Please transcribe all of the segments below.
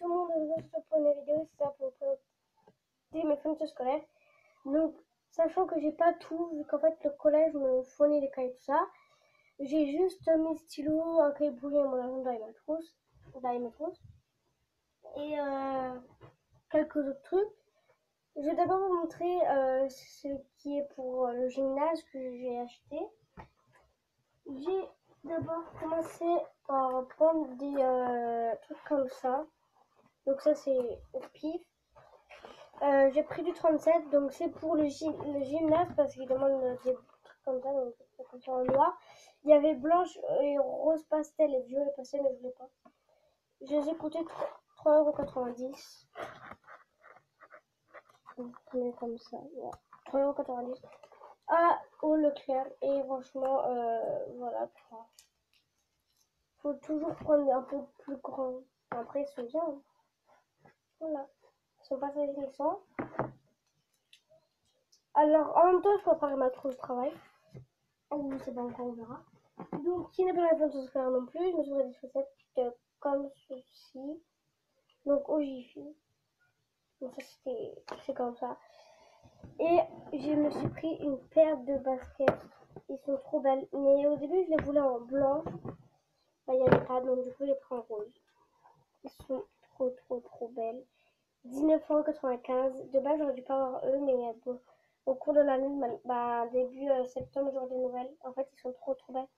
tout le monde, aujourd'hui je pour une vidéo, c'est ça pour présenter mes fournitures scolaires. Donc, sachant que j'ai pas tout, vu qu'en fait le collège me fournit les cahiers, tout ça, j'ai juste mes stylos, un cahier brouillé, mon agenda et ma trousse, et quelques autres trucs. Je vais d'abord vous montrer ce qui est pour le gymnase que j'ai acheté. J'ai d'abord commencé par prendre des trucs comme ça. Donc ça c'est au pif. J'ai pris du 37, donc c'est pour le gymnase parce qu'il demande des trucs comme ça, donc comme ça en noir. Il y avait blanche et rose pastel et violet pastel, mais je voulais pas. Je les ai coûté 3,90 €. Donc on est comme ça, ouais. 3,90 € au Leclerc. Et franchement, voilà quoi. Faut toujours prendre un peu plus grand. Après, ils sont bien. Voilà. Ils sont pas saisissants. Alors, en même temps, je préparer ma trousse de travail. Oh, c'est pas encore, on verra. Donc, qui n'a pas la fin de faire non plus, je me suis pris des chaussettes comme ceci. Donc, au Jiffy. Donc, ça, c'est comme ça. Et je me suis pris une paire de baskets. Ils sont trop belles. Mais au début, je les voulais en blanc. Bah, il n'y avait pas, donc du coup, je les prends en rose. Ils sont trop belles. 19,95 €. De base, j'aurais dû pas avoir eux, mais bon, au cours de l'année, début septembre, jour des nouvelles. En fait, ils sont trop belles.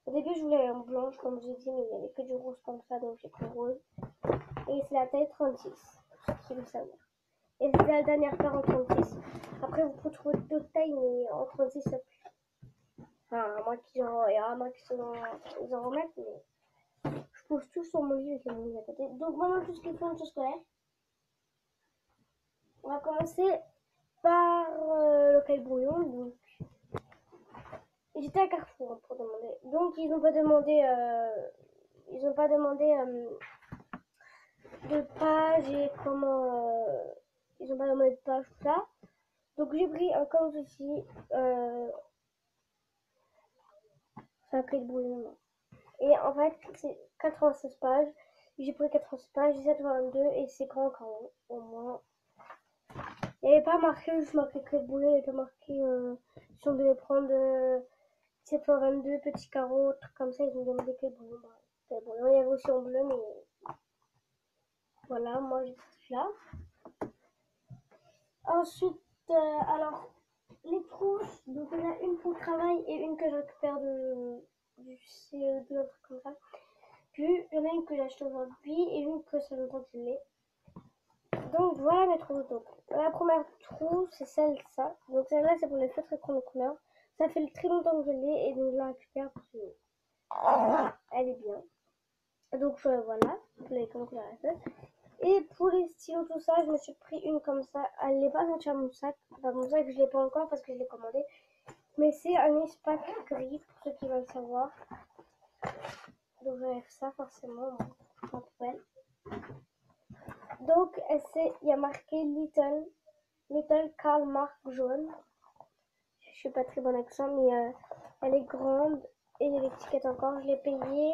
Au début, je voulais en blanche, comme je dit, mais il n'y avait que du rose comme ça, donc j'ai pris rose. Et c'est la taille 36, pour ceux qui le savent. Et c'est la dernière paire en 36. Après, vous pouvez trouver d'autres tailles, mais en 36, ça plus. Enfin, à moins qu'ils en remettent, mais je pose tout sur mon lit avec mon lit à côté. Donc, maintenant, tout ce qui est fourniture scolaire. On va commencer par le cahier brouillon. Donc, j'étais à Carrefour pour demander. Donc, ils n'ont pas demandé, de page et comment. Ils n'ont pas demandé de page, tout ça. Donc, j'ai pris un comme ceci. C'est un cahier brouillon. Et en fait, c'est 96 pages. J'ai pris 96 pages, j'ai 7,22 et c'est grand quand même, au moins. Il n'y avait pas marqué, juste marqué cahier brouillon, il n'y avait pas marqué si on devait prendre 7,22 petits carreaux, trucs comme ça, ils ont demandé cahier brouillon. Il y avait aussi en bleu, mais voilà, moi j'ai celui-là. Ensuite, alors, les trousses, donc il y en a une pour le travail et une que je récupère du CE2, un truc comme ça. Puis, il y en a une que j'ai achetée aujourd'hui et une que ça longtemps que je l'ai. Donc, voilà mes trousses. Donc, la première trousse, c'est celle-là. Donc, celle-là, c'est pour les feutres et de couleur. Ça fait très longtemps que je l'ai et donc je la récupère parce qu'elle est bien. Donc, voilà, vous voyez comment couleur elle fait. Et pour les stylos, tout ça, je me suis pris une comme ça. Elle n'est pas sortie à mon sac. Enfin, mon sac, je ne l'ai pas encore parce que je l'ai commandé. Mais c'est un espace gris, pour ceux qui veulent savoir. Donc, je vais faire ça forcément en poubelle. Donc, il y a marqué Little Karl Marx jaune. Je suis pas très bonne avec ça, mais elle est grande. Et il y a l'étiquette encore. Je l'ai payé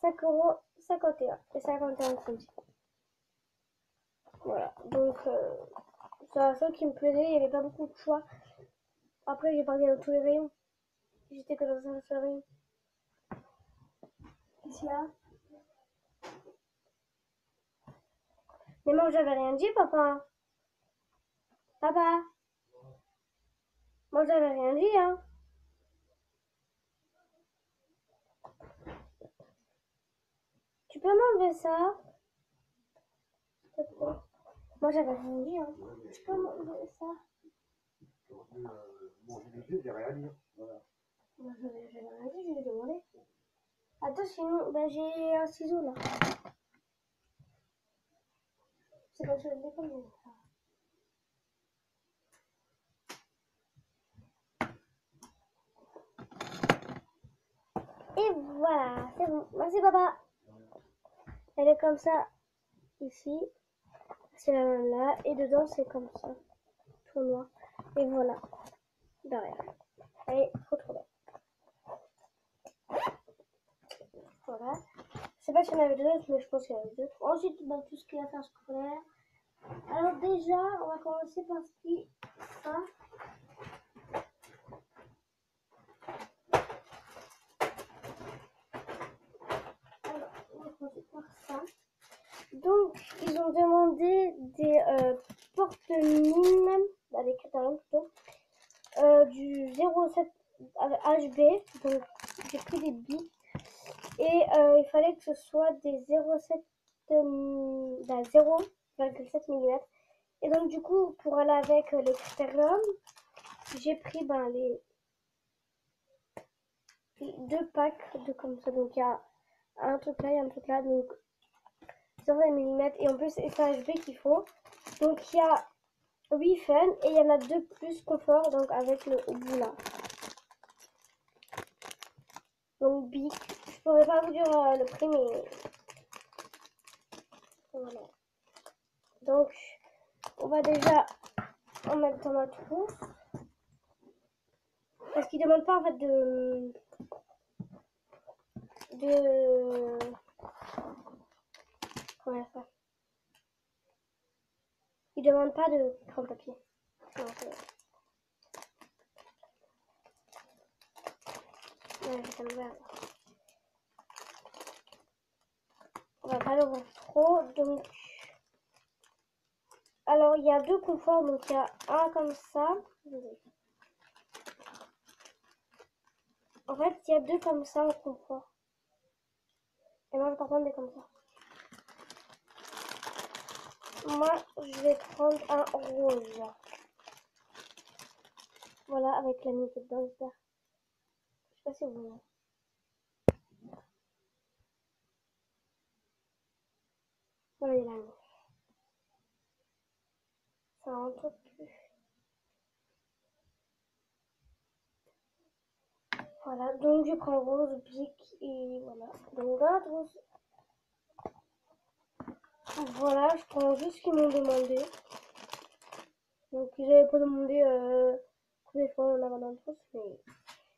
5,51 € et 51 centimes. Voilà, donc c'est un seul qui me plaisait, il n'y avait pas beaucoup de choix. Après, j'ai pas regardé dans tous les rayons. J'étais que dans un seul rayon. Qu'est-ce qu'il y a? Mais moi, j'avais rien dit, papa. Papa. Moi, j'avais rien dit, hein. Tu peux m'enlever ça? Moi, j'avais rien dit, hein. Tu peux m'enlever ça? Bon, j'ai rien à dire. Voilà. Moi, j'avais rien dit, je lui ai demandé. Attends, sinon, j'ai un ciseau là. C'est comme ça, je l'ai comme ça. Et voilà, c'est bon. Merci, papa. Elle est comme ça, ici. C'est la même là. Et dedans, c'est comme ça. Tout noir. Et voilà. Derrière. Elle est trop belle. Voilà. sais pas s'il y en avait d'autres, mais je pense qu'il y en avait d'autres. Ensuite, bah, tout ce qui est affaires scolaires. Alors déjà, on va commencer par ce qui est ça. Alors, on va commencer par ça. Donc, ils ont demandé des porte-mines, des critères plutôt, du 07 HB. Donc, j'ai pris des billes. Et il fallait que ce soit des 0,7 mm. Et donc, du coup, pour aller avec les critériums, j'ai pris les deux packs de comme ça. Donc, il y a un truc là et un truc là. Donc, 0,7 mm. Et en plus, c'est HB qu'il faut. Donc, il y a 8 fun et il y en a 2 plus confort. Donc, avec le bout là. Donc, Bic. Je pourrais pas vous dire le prix, mais voilà. Donc, on va déjà en mettre dans ma trousse. Parce qu'ils demandent pas en fait de comment ça. Ils demandent pas de grand papier. Donc, ouais, ça me va. On va pas l'ouvrir trop, donc. Alors il y a 2 conforts, donc il y a un comme ça. En fait, il y a 2 comme ça en confort. Et moi, je vais prendre des comme ça. Moi, je vais prendre un rose. Voilà, avec la nuit dedans, j'espère. Je sais pas si vous voyez. Voilà, il y a la nuit. Ça rentre plus. Voilà, donc je prends rose, bic et voilà. Donc dans la trousse. Voilà, je prends juste ce qu'ils m'ont demandé. Donc ils n'avaient pas demandé tous les fois on avait dans la trousse, mais.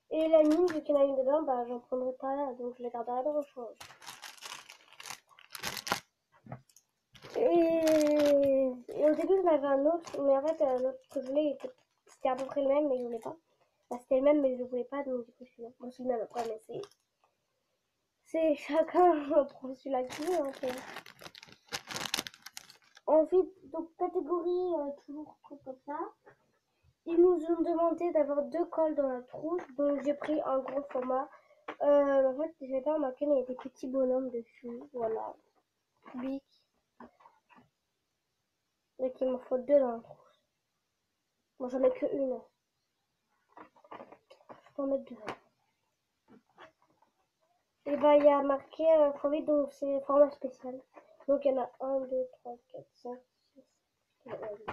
Et la mine, vu qu'il y en a une dedans, bah j'en prendrai pas là, donc je les garderai dans le rechange. Et au début, j'en avais un autre, mais en fait, l'autre que je voulais, c'était à peu près le même, mais je voulais pas. Bah, c'était le même, mais je voulais pas, donc du coup, celui-là. Bon, c'est le même après, mais c'est chacun prend celui-là qu'il veut, en fait. Ensuite, donc catégorie, toujours truc comme ça. Ils nous ont demandé d'avoir 2 cols dans la trousse, donc j'ai pris un gros format. En fait, je vais pas remarquer, mais il y a des petits bonhommes dessus, voilà. Bic. Donc il m'en faut 2 dans la trousse. Moi j'en ai que une. Je peux en mettre 2. Et bah il y a marqué Covid, donc c'est format spécial. Donc il y en a 1, 2, 3, 4, 5, 6, 7, 8.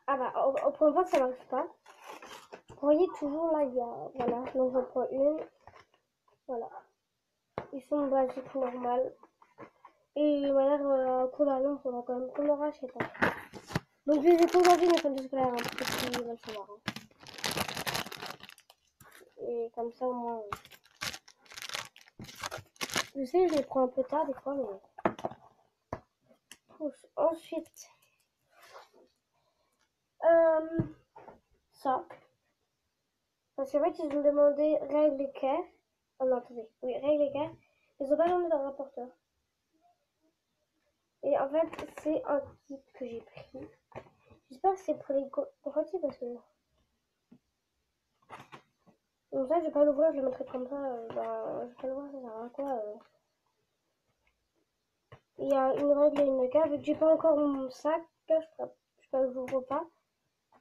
Ah bah au point de vue ça marche pas. Vous voyez toujours là il y a. Voilà, donc j'en prends une. Voilà. Ils sont basiques normal. Et voilà, couleur là, on faudra quand même qu'on le rachète. Hein. Donc je les ai pas aujourd'hui mes fans de scolaire, hein, parce qu'ils veulent savoir. Hein. Et comme ça au moins. Je sais, je les prends un peu tard des fois, mais. Ensuite. Ça. Parce qu'en fait, ils ont demandé règles équerre. Oh non, attendez. Oui, règles équerre. Ils ont pas demandé dans le rapporteur. Et en fait, c'est un kit que j'ai pris. J'espère que c'est pour les confettis parce que. Donc ça, je vais pas l'ouvrir, je le mettrai comme ça. Je vais pas l'ouvrir, ça sert à quoi. Il y a une règle et une équerre. Vu que j'ai pas encore mon sac, je l'ouvre pas.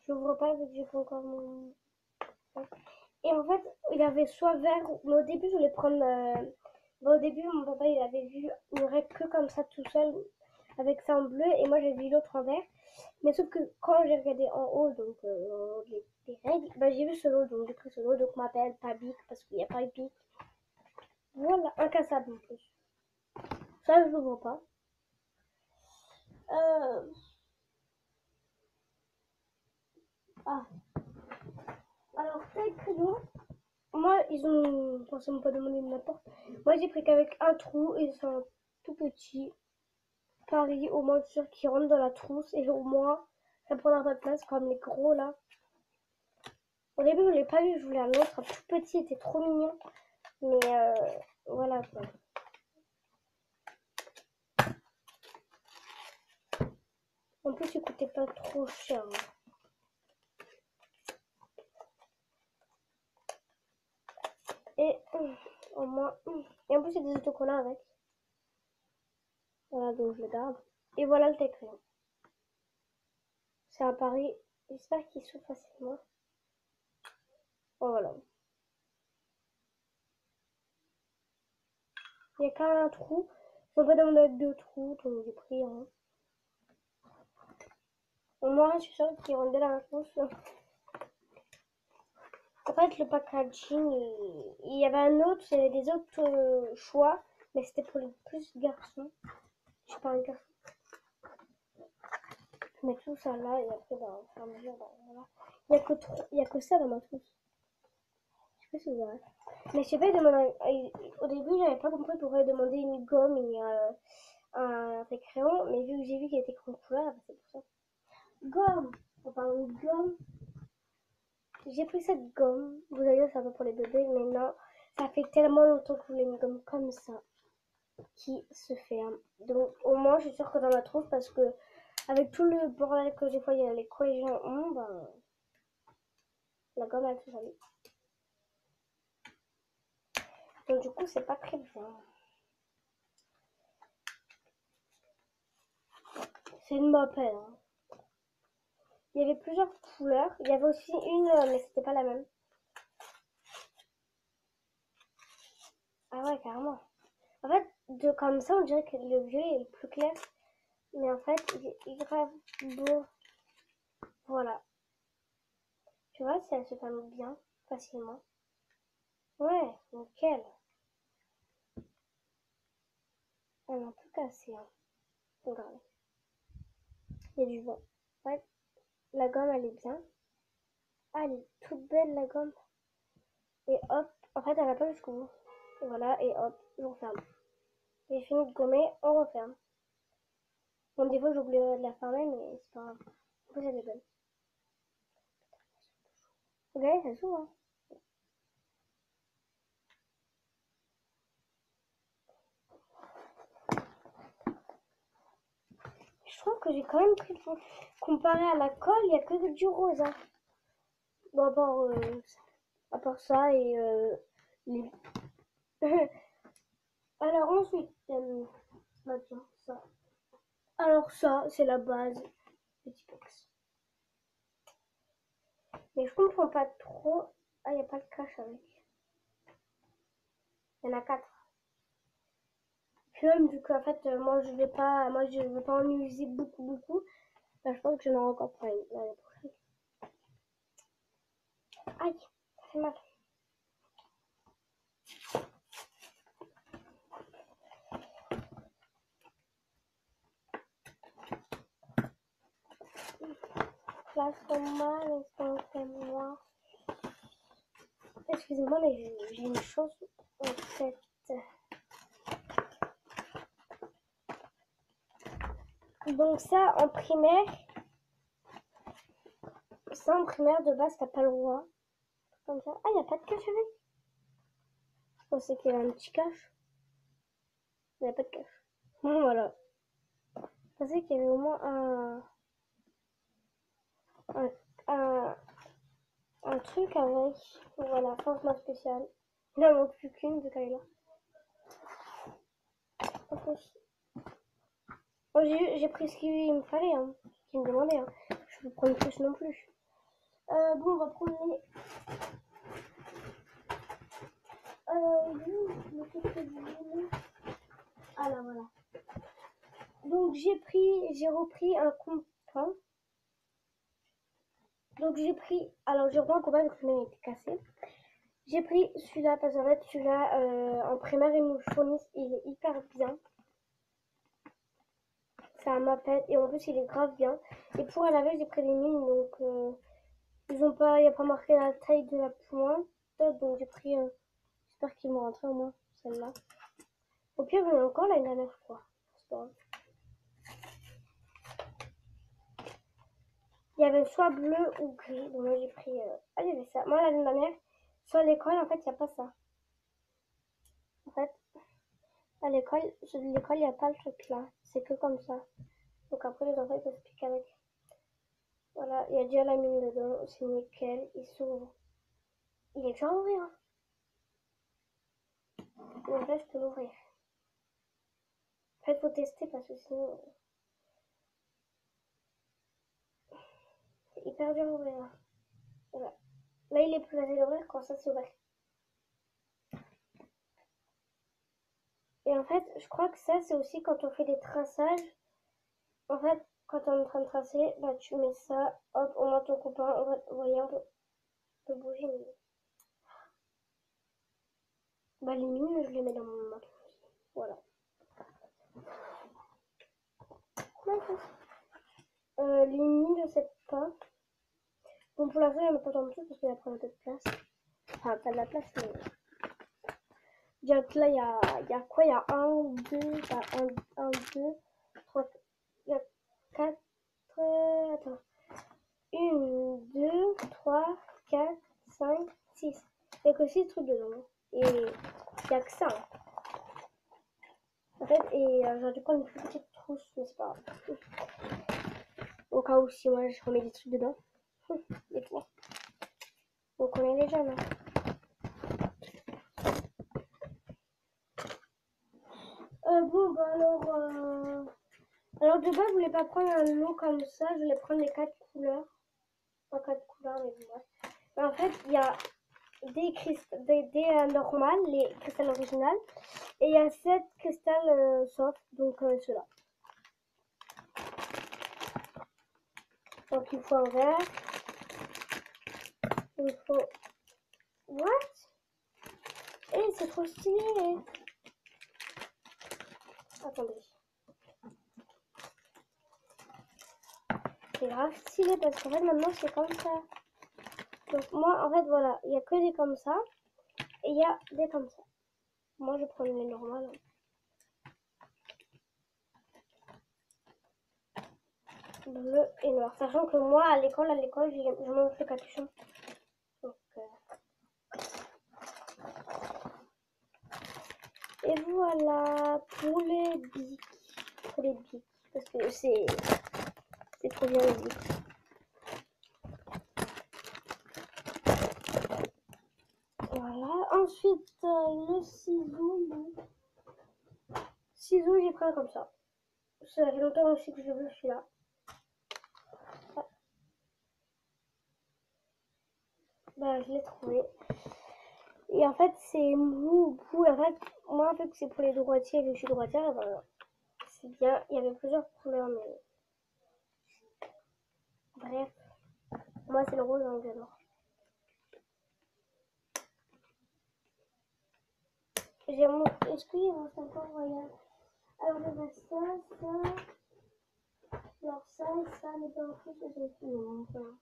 Je l'ouvre pas vu que j'ai pas encore mon sac. Et en fait, il avait soit vert, mais au début, je voulais prendre. Au début, mon papa, il avait vu une règle que comme ça, tout seul, avec ça en bleu, et moi, j'ai vu l'autre en vert. Mais sauf que quand j'ai regardé en haut, donc les règles, bah, j'ai vu ce lot, donc j'ai pris ce lot, donc m'appelle pas Bic, parce qu'il n'y a pas de Bic. Voilà, incassable en plus. Ça, je l'ouvre pas. Ah. Alors, taille crayon, moi, ils ont forcément pas demandé de n'importe. Moi, j'ai pris qu'avec un trou et c'est un tout petit. Paris, au moins sûr qu'ils rentrent dans la trousse et au moins ça prendra pas de place comme les gros là. Au début, je l'ai pas eu, je voulais un autre, un tout petit, il était trop mignon. Mais voilà quoi. En plus, il coûtait pas trop cher. Et au moins. Et en plus, il y a des autocollants avec. Voilà, donc je le garde. Et voilà le taille-crayon. C'est un Paris. J'espère qu'il s'ouvre facilement. Oh, voilà. Il y a quand même un trou. Ils n'ont pas demandé avec deux trous, donc j'ai pris un. Au moins, je suis sûre qu'ils rendaient la réponse. En fait, le packaging, il y avait un autre, il y avait des autres choix, mais c'était pour les plus garçons. Je suis pas un garçon. Je mets tout ça là et après, bah, au fur et à mesure, bah, voilà. Il y a que ça dans ma trousse. Je sais pas si vous verrez. Mais je sais pas, au début, j'avais pas compris pourquoi il demandait une gomme et un crayon, mais vu que j'ai vu qu'il était en couleur, bah, c'est pour ça. Gomme! En parlant de gomme, j'ai pris cette gomme. Vous allez dire, ça va pour les bébés, mais non. Ça fait tellement longtemps que je voulais une gomme comme ça qui se ferme. Donc, au moins, je suis sûre que dans ma trousse, parce que avec tout le bordel que des fois, il y a les collégiens ont, ben, la gomme, elle se ferme. Donc, du coup, c'est pas très bien. C'est une moped. Hein. Il y avait plusieurs couleurs. Il y avait aussi une, mais c'était pas la même. Ah ouais, carrément. En fait, comme ça, on dirait que le violet est plus clair. Mais en fait, il est grave beau. Voilà. Tu vois, ça se ferme bien, facilement. Ouais, nickel. Elle est un peu cassée. Hein. Regardez. Il y a du vent. Ouais, la gomme, elle est bien. Ah, elle est toute belle, la gomme. Et hop, en fait, elle va pas jusqu'au bout. Et voilà, et hop, je referme. J'ai fini de gommer, on referme. Bon, des fois, j'oublie de la fermer, mais c'est pas grave. En plus, elle est belle. Regardez, ça s'ouvre. Hein. Je trouve que j'ai quand même pris le comparé à la colle, il n'y a que du rose. Hein. Bon, à part ça et les. Alors ensuite, bah tiens, ça. Alors ça, c'est la base de Tipex. Mais je comprends pas trop. Ah, il n'y a pas de cache avec. Il y en a 4. Puis même, vu qu'en fait, moi, je vais pas en user beaucoup. Bah, je pense que j'en aurai encore pour l'année prochaine. Aïe, ça fait mal. Là, c'est mal, c'est moi. Excusez-moi, mais j'ai une chose en tête. Donc ça, en primaire, de base, t'as pas le droit. Comme ça. Ah, il n'y a pas de cache avec. Je pensais qu'il y avait un petit cache. Il n'y a pas de cache. Voilà. Je pensais qu'il y avait au moins un, un truc avec. Voilà, forcément spécial. Il n'en manque plus qu'une de taille là. Bon, j'ai pris ce qu'il me fallait, hein, ce qu'il me demandait. Hein. Je ne prendre plus non plus. Bon, on va prendre les. Ah là, voilà. Donc j'ai repris un compas. Donc alors j'ai repris un compas parce que le mien était cassé. J'ai pris celui-là parce qu'en fait celui-là en primaire ils nous fournissent, il est hyper bien. C'est un moped et en plus il est grave bien. Et pour à laver j'ai pris des mines donc Ils ont pas, il n'y a pas marqué la taille de la pointe, donc j'ai pris, j'espère qu'ils vont rentrer au moins, celle-là. Au pire, j'en ai encore l'année dernière, je crois. C'est pas grave. Il y avait soit bleu ou gris, donc moi j'ai pris, ah, il y avait ça. Moi, l'année dernière, sur l'école, en fait, il n'y a pas ça. En fait, à l'école, il n'y a pas le truc là, c'est que comme ça. Donc après, les enfants, ils peuvent piquer avec. Voilà, il y a déjà la mine dedans, c'est nickel, il s'ouvre. Il est déjà ouvert, hein. Mais en fait, je peux l'ouvrir. En fait, faut tester parce que sinon, c'est hyper dur à ouvrir. Hein. Voilà. Là, il est plus facile d'ouvrir quand ça c'est ouvert. Et en fait, je crois que ça, c'est aussi quand on fait des traçages. En fait, quand on est en train de tracer, bah, tu mets ça, hop, on monte ton copain, on va, vous voyez, on peut bouger. Mais... bah, les mines, je les mets dans mon manteau. Voilà. Les mines, je sais pas. Bon, pour l'instant, il n'y en a pas tant de trucs parce qu'il y a pas un peu de place. Enfin, pas de la place, mais. Donc là, il y a quoi? Il y a 1, 2, 1, 2, 3, il y a 4, attends. 1, 2, 3, 4, 5, 6. Il n'y a que 6 trucs dedans. Et il n'y a que ça. En fait, et j'aurais dû prendre une plus petite trousse, mais c'est pas grave. Au cas où, si moi je remets des trucs dedans. Et toi. Donc on est déjà là. Bon, bah alors de base, je voulais pas prendre un lot comme ça, je voulais prendre les 4 couleurs. Pas 4 couleurs, mais bon. Mais en fait, il y a des normales, les cristals originales, et il y a 7 cristals soft, donc ceux-là. Donc il faut un verre. Il faut... What? Eh, c'est trop stylé! Attendez. C'est grave stylé parce qu'en fait maintenant c'est comme ça. Donc moi en fait voilà, il n'y a que des comme ça et il y a des comme ça. Moi je prends les normales. Bleu et noir. Sachant que moi à l'école je monte le capuchon. Donc, et voilà pour les bics. Pour les bics. Parce que c'est trop bien les bics. Voilà. Ensuite le ciseau. Ciseau j'ai pris un comme ça. Ça fait longtemps aussi que je veux celui-là. Bah je l'ai trouvé. Et en fait c'est mou. En fait moi en fait c'est pour les droitiers vu que je suis droitière. Et voilà. C'est bien. Il y avait plusieurs couleurs mais bref. Moi c'est le rose donc j'adore. J'ai mon... Est-ce qu'il reste encore? Regarde. Alors il reste ça. Alors ça et ça, mais pas en plus j'ai plus. Non, voilà.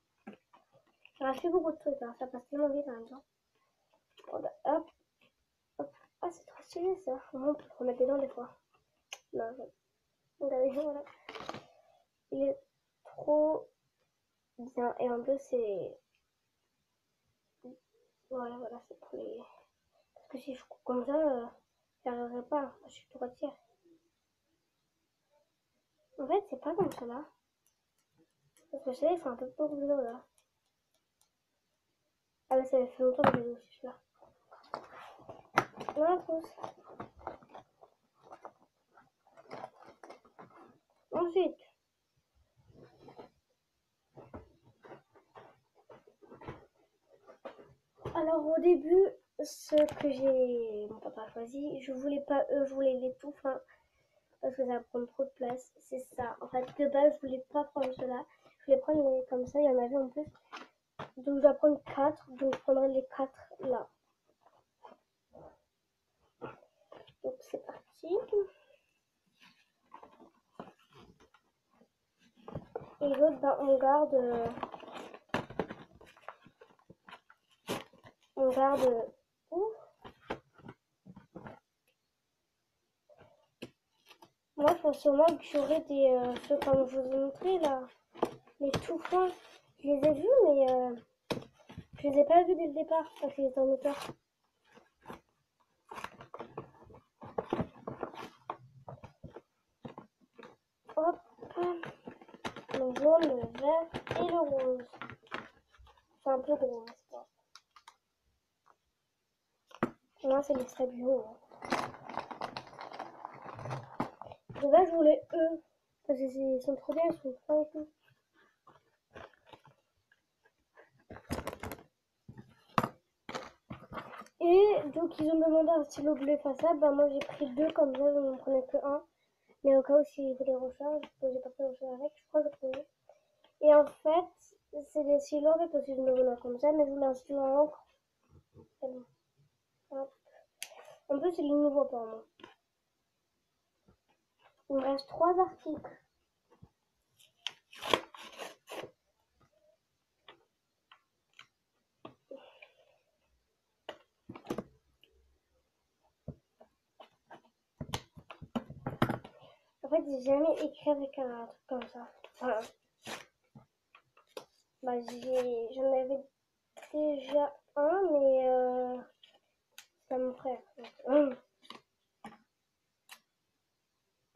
J'ai racheté beaucoup de trucs, hein. Ça passe tellement vite en même temps. Voilà, hop, hop. Ah, c'est trop stylé ça. On peut le remettre dedans des fois. Non, regardez, voilà. Il est trop bien. Et en plus, c'est. Voilà, c'est pour les. Parce que si je coupe comme ça, j'arriverai pas. Moi, je suis droitière. En fait, c'est pas comme ça là. Parce que je sais, c'est un peu pour bleu là. Ah, mais ça fait longtemps que j'ai vu aussi celui-là. Non, pousse. Ensuite, alors au début, ce que mon papa a choisi, je voulais pas eux, je voulais les tout fins parce que ça va prendre trop de place. C'est ça. En fait, de base, je voulais pas prendre cela. Je voulais prendre les comme ça, il y en avait en plus. Donc je dois prendre 4, donc je prendrai les 4 là. Donc c'est parti. Et l'autre, bah, on garde garde. Ouf. Moi, je pense sûrement que j'aurais des ceux comme je vous ai montré là, les tout fins. Je les ai vus, mais je les ai pas vus dès le départ parce qu'ils étaient en hauteur. Hop. Le jaune, le vert et le rose. C'est un peu gros, n'est-ce pas? Là, c'est les stabilo. De base, je voulais eux. Parce qu'ils sont trop bien, ils sont fins et tout. Et donc, ils ont demandé un stylo bleu façade. Bah, moi, j'ai pris deux comme ça, je n'en prenais que un. Mais au cas où, s'il faut les recharges, j'ai pas pris les recharges avec, je crois que j'ai trouvé. Et en fait, c'est des stylos, en fait, parce que je me voulais comme ça, mais je voulais un stylo en encre. En plus, c'est le nouveau pour moi. Il me reste 3 articles. En fait, j'ai jamais écrit avec un truc comme ça. Enfin, bah, j'en avais déjà un, mais c'est à mon frère. Donc,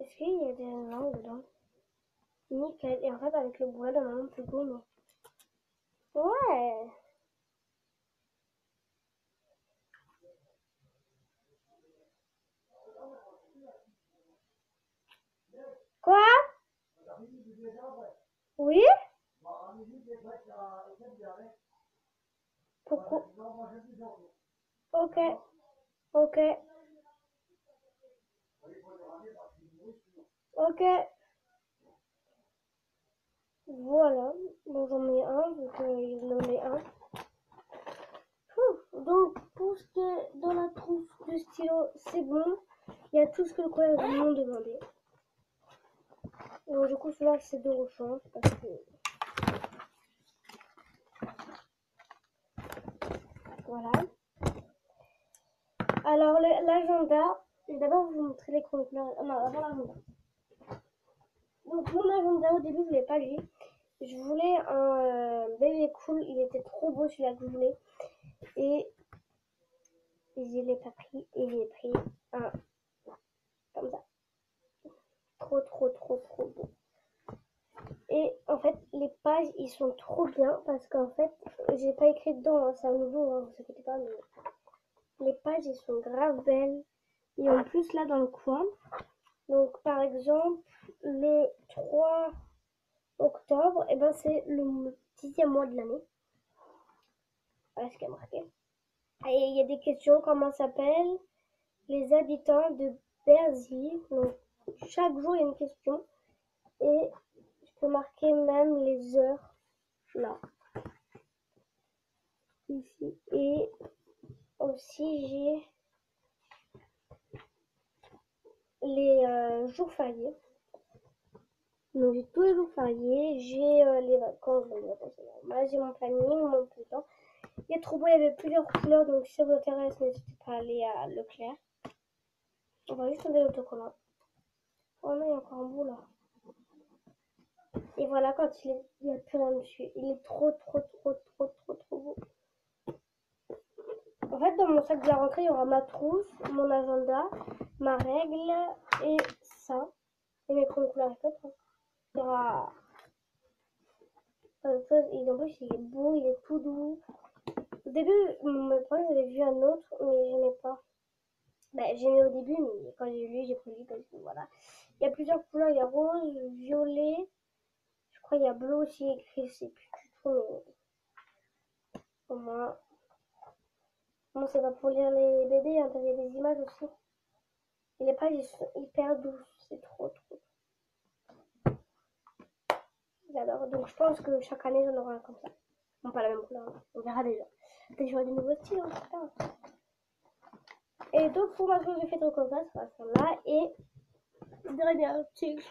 est-ce qu'il y a des langues dedans? Nickel. Et en fait, avec le bois, là, maintenant, c'est beau, mais... Ouais! Quoi? Oui? Pourquoi? Ok. Ok. Ok. Voilà. Bon, j'en mets un, donc il en met un. Donc, pour ce qui est dans la trousse de stylo, c'est bon. Il y a tout ce que le collègue m'ont demandé. Donc, du coup, celui-là, c'est de rechange parce que... Voilà. Alors, l'agenda, je vais d'abord vous montrer les couleurs. Non, avant l'agenda. Donc, mon agenda, au début, je ne l'ai pas lu. Je voulais un bébé cool. Il était trop beau, celui-là que je voulais. Et je l'ai pas pris. Et j'ai pris un comme ça. Trop, trop, trop, trop beau. Et en fait, les pages, ils sont trop bien parce qu'en fait, j'ai pas écrit dedans, hein, c'est un nouveau, hein, vous inquiétez pas, mais les pages, ils sont grave belles. Et en plus, là, dans le coin, donc par exemple, le 3 octobre, et ben c'est le 10e mois de l'année. Voilà ce qui est marqué. Et il y a des questions, comment s'appellent les habitants de Bercy. Donc, chaque jour, il y a une question. Et je peux marquer même les heures là. Ici. Et aussi, j'ai les jours fériés. Donc, j'ai tous les jours fériés. J'ai les vacances. Là, j'ai mon planning, mon emploi du temps. Il est trop beau, il y avait plusieurs couleurs. Donc, si ça vous intéresse, n'hésitez pas à aller à Leclerc. On va juste enlever l'autocollant. Oh non, il y a encore un bout là. Et voilà, quand il n'y a plus rien dessus. Il est trop, trop, trop, trop, trop, trop beau. En fait, dans mon sac de la rentrée, il y aura ma trousse, mon agenda, ma règle et ça. Et mes premières couleurs et autres. Il y aura plein de choses. Et en plus, il est beau, il est tout doux. Au début, mes parents avaient vu un autre, mais je n'aimais pas. Ben, j'aimais au début, mais quand j'ai lu, j'ai pris lui parce que voilà. Il y a plusieurs couleurs. Il y a rose, violet. Je crois qu'il y a bleu aussi écrit. C'est plus du tout, mais au moins. Bon, c'est pas pour lire les BD, hein, il y a des images aussi. Et les pages, sont hyper douces. C'est trop, trop. J'adore. Donc, je pense que chaque année, j'en aurai un comme ça. Non, pas la même couleur. On verra déjà. Peut-être j'aurai des nouveaux styles. Hein, et donc, pour ma chose de fête au coca, ça va faire là. Et dernier article.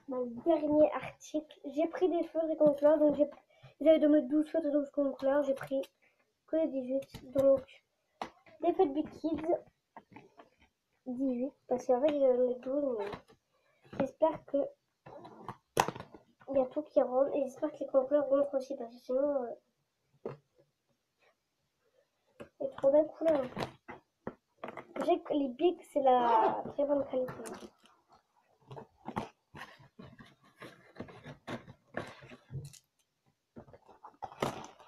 Mon dernier article. J'ai pris des cheveux réconfort. Donc, J'avais donné 12 photos de 12 couleurs, j'ai pris que les 18. Donc, Défaite Big Kids, 18. Parce qu'en fait, j'ai donné 12, mais j'espère que il y a tout qui rentre. Et j'espère que les couleurs rentrent aussi, parce que sinon, il y a trop belles couleurs. Je sais que les Big, c'est la très bonne qualité.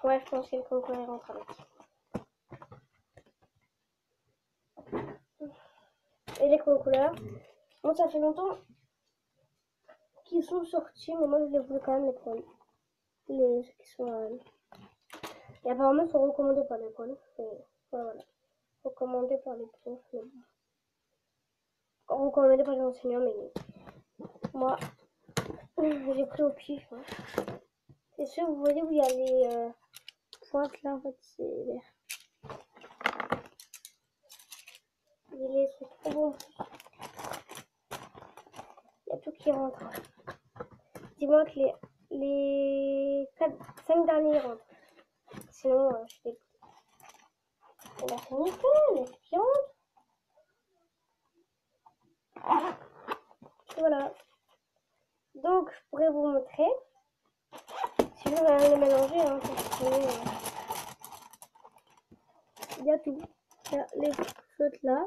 Ouais, je pense que les couleurs rentrent avec. Et les couleurs, bon, ça fait longtemps qu'ils sont sortis, mais moi je les voulais quand même les prendre. Ceux qui sont. Et apparemment, ils sont recommandés par les profs. Voilà. Recommandés par les profs. Mais bon. Recommandés par les enseignants, mais moi, j'ai pris au pif. Hein. C'est sûr, vous voyez où il y a les pointes là, en fait, c'est vert. Les laits sont trop bons. Il y a tout qui rentre. Dis-moi que les 5 derniers rentrent. Sinon, je sais pas. On a fini mais c'est qui rentre. Voilà. Donc, je pourrais vous montrer. Si je veux rien les mélanger, hein, parce que, il y a tout. Il y a les flottes là,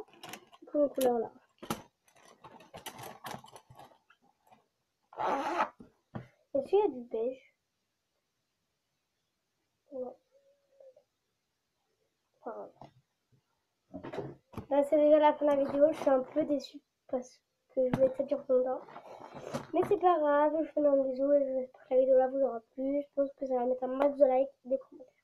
les couleurs là. Est-ce qu'il y a du beige? Non. Enfin, là, c'est déjà la fin de la vidéo. Je suis un peu déçue parce que je voulais que ça dure longtemps. Mais c'est pas grave, je vous fais un bisou et j'espère que la vidéo là vous aura plu. Je pense que ça va mettre un max de likes et des commentaires.